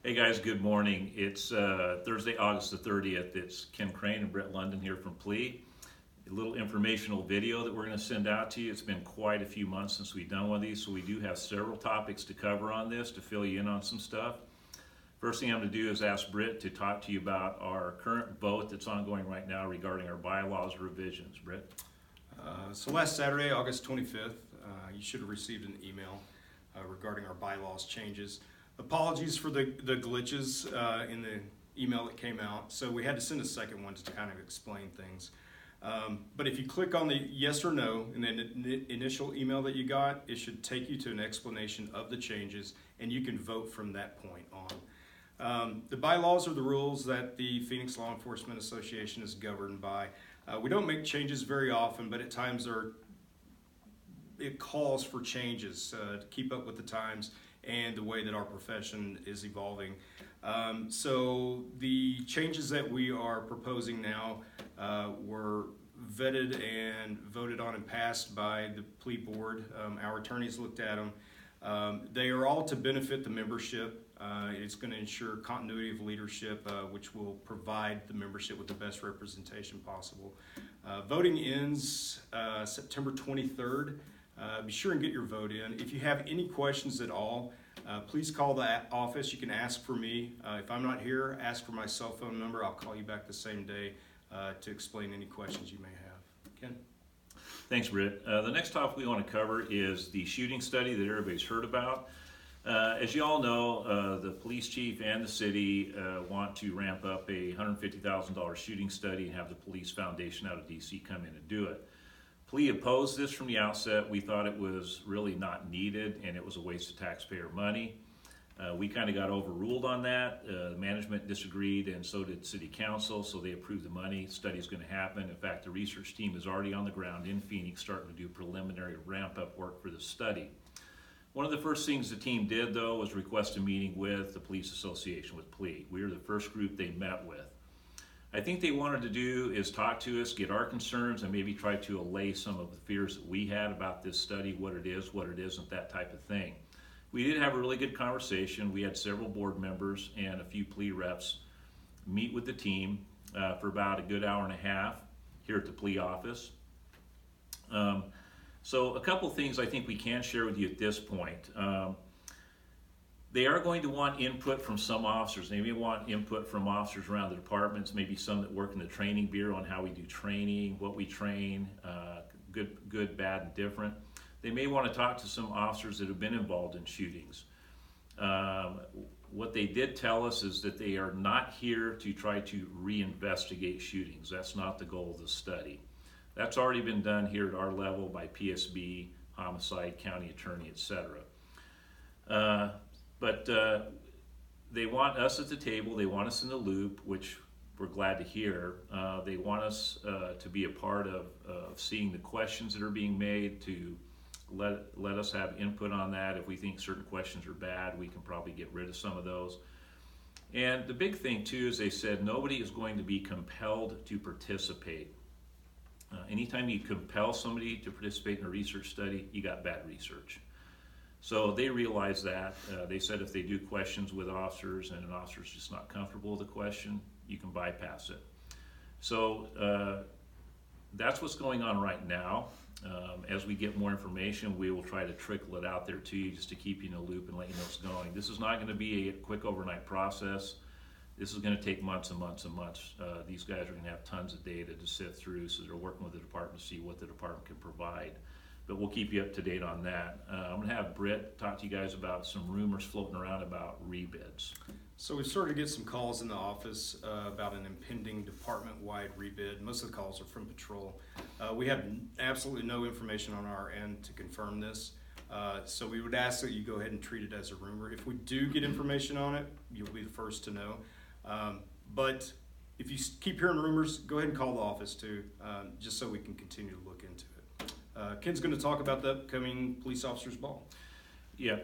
Hey guys, good morning. It's Thursday, August the 30th. It's Ken Crane and Britt London here from PLEA. A little informational video that we're going to send out to you. It's been quite a few months since we've done one of these, so we do have several topics to cover on this to fill you in on some stuff. First thing I'm going to do is ask Britt to talk to you about our current vote that's ongoing right now regarding our bylaws revisions. Britt? So last Saturday, August 25th, you should have received an email regarding our bylaws changes. Apologies for the glitches in the email that came out. So we had to send a second one to kind of explain things. But if you click on the yes or no in the initial email that you got, it should take you to an explanation of the changes, and you can vote from that point on. The bylaws are the rules that the Phoenix Law Enforcement Association is governed by. We don't make changes very often, but at times it calls for changes to keep up with the times and the way that our profession is evolving. So the changes that we are proposing now were vetted and voted on and passed by the PLEA board. Our attorneys looked at them. They are all to benefit the membership. It's going to ensure continuity of leadership, which will provide the membership with the best representation possible. Voting ends September 23rd. Be sure and get your vote in. If you have any questions at all, please call the office. You can ask for me. If I'm not here, ask for my cell phone number. I'll call you back the same day to explain any questions you may have. Ken? Thanks, Britt. The next topic we want to cover is the shooting study that everybody's heard about. As you all know, the police chief and the city want to ramp up a $150,000 shooting study and have the police foundation out of DC come in and do it. PLEA opposed this from the outset. We thought it was really not needed and it was a waste of taxpayer money. We kind of got overruled on that. Management disagreed and so did city council, so they approved the money. Study's going to happen. In fact, the research team is already on the ground in Phoenix starting to do preliminary ramp-up work for the study. One of the first things the team did, though, was request a meeting with the police association, with PLEA. We were the first group they met with. I think they wanted to do is talk to us, get our concerns, and maybe try to allay some of the fears that we had about this study, what it is, what it isn't, that type of thing. We did have a really good conversation. We had several board members and a few PLEA reps meet with the team for about a good hour and a half here at the PLEA office. So a couple things I think we can share with you at this point. They are going to want input from some officers. They may want input from officers around the departments, maybe some that work in the training bureau on how we do training, what we train, good, bad, and different. They may want to talk to some officers that have been involved in shootings. What they did tell us is that they are not here to try to reinvestigate shootings. That's not the goal of the study. That's already been done here at our level by PSB, homicide, county attorney, etc. But they want us at the table, they want us in the loop, which we're glad to hear. They want us to be a part of seeing the questions that are being made, to let us have input on that. If we think certain questions are bad, we can probably get rid of some of those. And the big thing too is they said nobody is going to be compelled to participate. Anytime you compel somebody to participate in a research study, you got bad research. So they realize that. They said if they do questions with officers and an officer's just not comfortable with the question, you can bypass it. So that's what's going on right now. As we get more information, we will try to trickle it out there to you just to keep you in the loop and let you know what's going. This is not going to be a quick overnight process. This is going to take months and months and months. These guys are going to have tons of data to sift through, so they're working with the department to see what the department can provide. But we'll keep you up to date on that. I'm going to have Britt talk to you guys about some rumors floating around about rebids. So we've started to get some calls in the office about an impending department-wide rebid. Most of the calls are from patrol. We have absolutely no information on our end to confirm this. So we would ask that you go ahead and treat it as a rumor. If we do get information on it, you'll be the first to know. But if you keep hearing rumors, go ahead and call the office too, just so we can continue to look into it. Ken's going to talk about the upcoming Police Officers Ball. Yeah,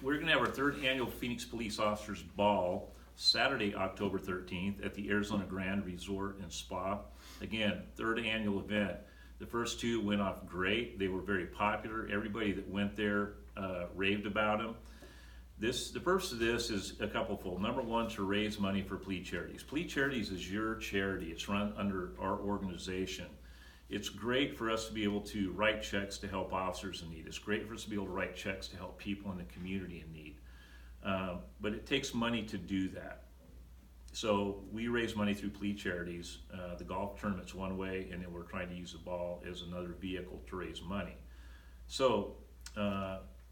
we're going to have our third annual Phoenix Police Officers Ball Saturday, October 13th at the Arizona Grand Resort and Spa. Again, third annual event. The first two went off great. They were very popular. Everybody that went there raved about them. The purpose of this is a couplefold. Number one, to raise money for PLEA Charities. PLEA Charities is your charity. It's run under our organization. It's great for us to be able to write checks to help officers in need. It's great for us to be able to write checks to help people in the community in need. But it takes money to do that. So we raise money through PLEA Charities. The golf tournament's one way, and then we're trying to use the ball as another vehicle to raise money. So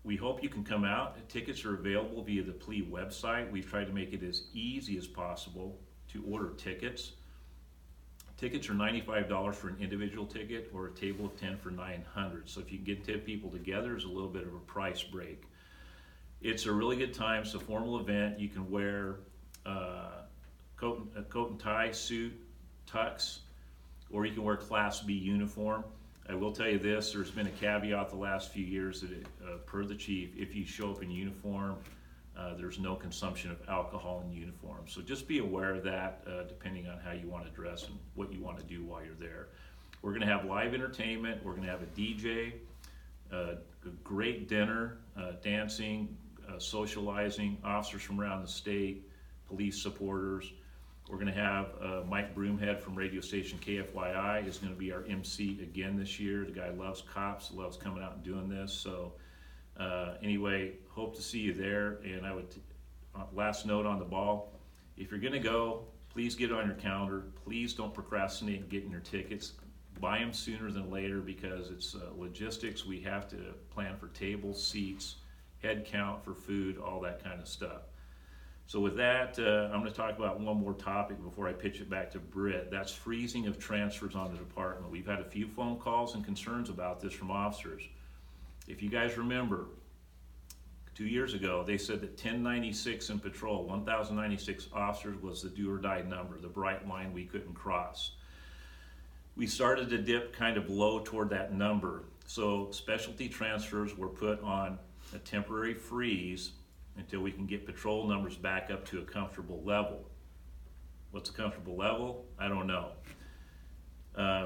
we hope you can come out. Tickets are available via the PLEA website. We've tried to make it as easy as possible to order tickets. Tickets are $95 for an individual ticket, or a table of 10 for $900. So if you can get 10 people together, there's a little bit of a price break. It's a really good time. It's a formal event. You can wear a coat and tie, suit, tux, or you can wear Class B uniform. I will tell you this, there's been a caveat the last few years that per the chief, if you show up in uniform, there's no consumption of alcohol in uniform. So just be aware of that, depending on how you want to dress and what you want to do while you're there. We're going to have live entertainment. We're going to have a DJ, a great dinner, dancing, socializing, officers from around the state, police supporters. We're going to have Mike Broomhead from radio station KFYI is going to be our MC again this year. The guy loves cops, loves coming out and doing this. So anyway, hope to see you there. And I would, last note on the ball, if you're going to go, please get it on your calendar. Please don't procrastinate in getting your tickets. Buy them sooner than later, because it's logistics. We have to plan for tables, seats, head count for food, all that kind of stuff. So with that, I'm going to talk about one more topic before I pitch it back to Britt. That's freezing of transfers on the department. We've had a few phone calls and concerns about this from officers. If you guys remember, 2 years ago, they said that 1096 in patrol, 1,096 officers was the do or die number, the bright line we couldn't cross. We started to dip kind of low toward that number. So specialty transfers were put on a temporary freeze until we can get patrol numbers back up to a comfortable level. What's a comfortable level? I don't know.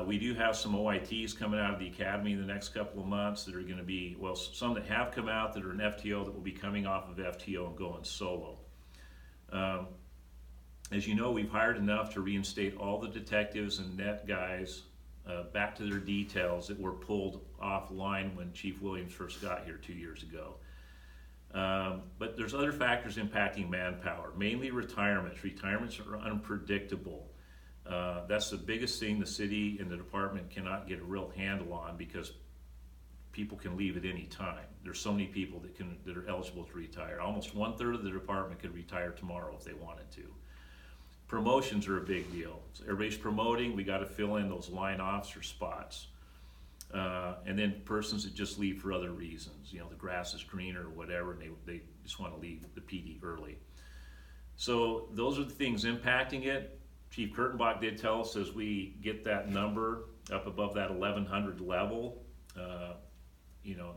We do have some OITs coming out of the academy in the next couple of months that are going to be, well, some that have come out that are an FTO that will be coming off of FTO and going solo. As you know, we've hired enough to reinstate all the detectives and net guys back to their details that were pulled offline when Chief Williams first got here 2 years ago. But there's other factors impacting manpower, mainly retirements. Retirements are unpredictable. That's the biggest thing the city and the department cannot get a real handle on, because people can leave at any time. There's so many people that are eligible to retire. Almost 1/3 of the department could retire tomorrow if they wanted to. Promotions are a big deal. So everybody's promoting. We got to fill in those line officer spots. And then persons that just leave for other reasons, the grass is greener or whatever, and they just want to leave the PD early. So those are the things impacting it. Chief Kurtenbach did tell us as we get that number up above that 1,100 level,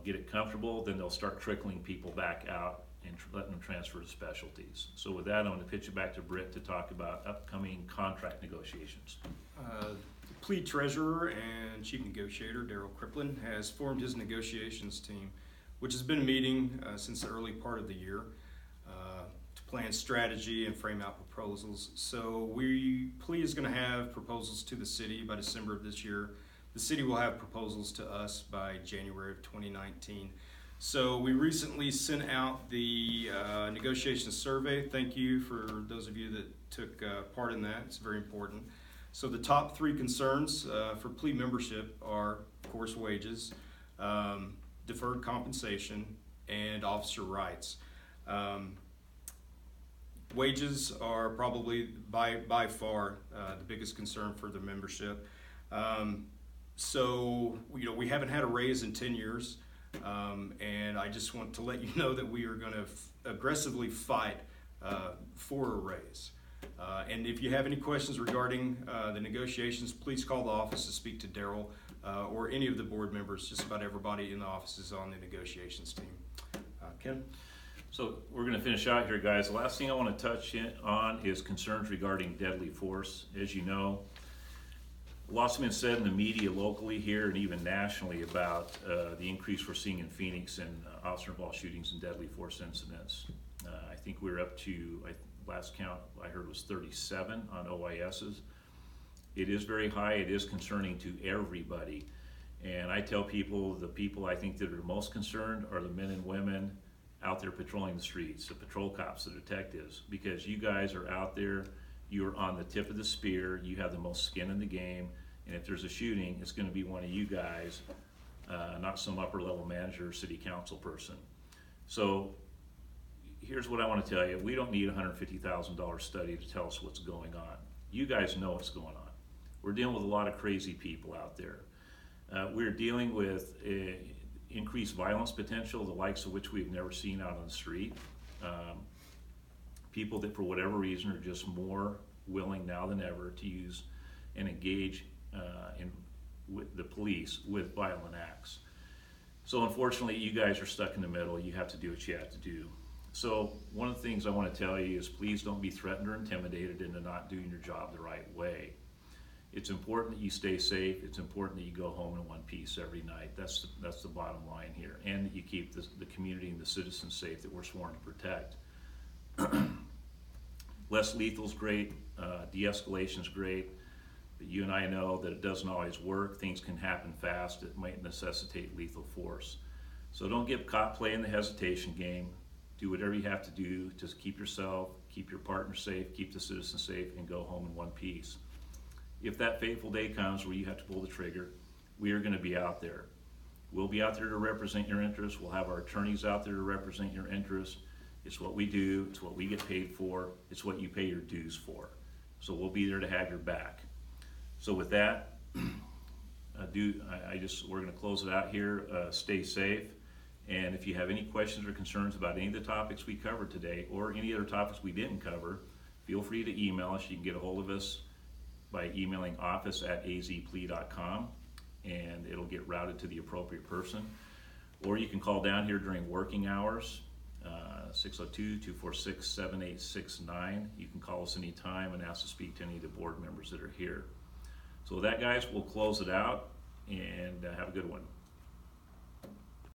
get it comfortable, then they'll start trickling people back out and letting them transfer to specialties. So with that, I'm going to pitch it back to Britt to talk about upcoming contract negotiations. PLEA Treasurer and Chief Negotiator Daryl Kriplin has formed his negotiations team, which has been meeting since the early part of the year to plan strategy and frame out proposals. So PLEA is going to have proposals to the city by December of this year. The city will have proposals to us by January of 2019. So we recently sent out the negotiations survey. Thank you for those of you that took part in that. It's very important. So the top 3 concerns for PLEA membership are, of course, wages, deferred compensation, and officer rights. Wages are probably by far the biggest concern for the membership. So we haven't had a raise in 10 years, and I just want to let you know that we are going to aggressively fight for a raise. And if you have any questions regarding the negotiations, please call the office to speak to Daryl or any of the board members. Just about everybody in the office is on the negotiations team. Ken? So we're going to finish out here, guys. The last thing I want to touch on is concerns regarding deadly force. As you know, lots has been said in the media locally here and even nationally about the increase we're seeing in Phoenix in officer-involved shootings and deadly force incidents. think we're up to, last count I heard was 37 on OISs. It is very high. It is concerning to everybody. And I tell people, the people I think that are most concerned are the men and women out there patrolling the streets, the patrol cops, the detectives, because you guys are out there, you're on the tip of the spear, you have the most skin in the game, and if there's a shooting, it's gonna be one of you guys, not some upper level manager or city council person. So here's what I wanna tell you. We don't need a $150,000 study to tell us what's going on. You guys know what's going on. We're dealing with a lot of crazy people out there. We're dealing with increased violence potential, the likes of which we've never seen out on the street. People that for whatever reason are just more willing now than ever to use and engage with the police with violent acts. So unfortunately, you guys are stuck in the middle. You have to do what you have to do. So one of the things I want to tell you is please don't be threatened or intimidated into not doing your job the right way. It's important that you stay safe. It's important that you go home in one piece every night. That's the bottom line here. And that you keep the community and the citizens safe that we're sworn to protect. Less lethal's great, de-escalation's great, but you and I know that it doesn't always work. Things can happen fast. It might necessitate lethal force. So don't get caught playing the hesitation game. Do whatever you have to do to keep yourself, keep your partner safe, keep the citizens safe, and go home in one piece. If that fateful day comes where you have to pull the trigger, we are going to be out there. We'll be out there to represent your interests. We'll have our attorneys out there to represent your interests. It's what we do. It's what we get paid for. It's what you pay your dues for. So we'll be there to have your back. So with that, we're going to close it out here. Stay safe. And if you have any questions or concerns about any of the topics we covered today or any other topics we didn't cover, feel free to email us. You can get a hold of us by emailing office@azplea.com, and it'll get routed to the appropriate person. Or you can call down here during working hours, 602-246-7869. You can call us anytime and ask to speak to any of the board members that are here. So with that, guys, we'll close it out, and have a good one.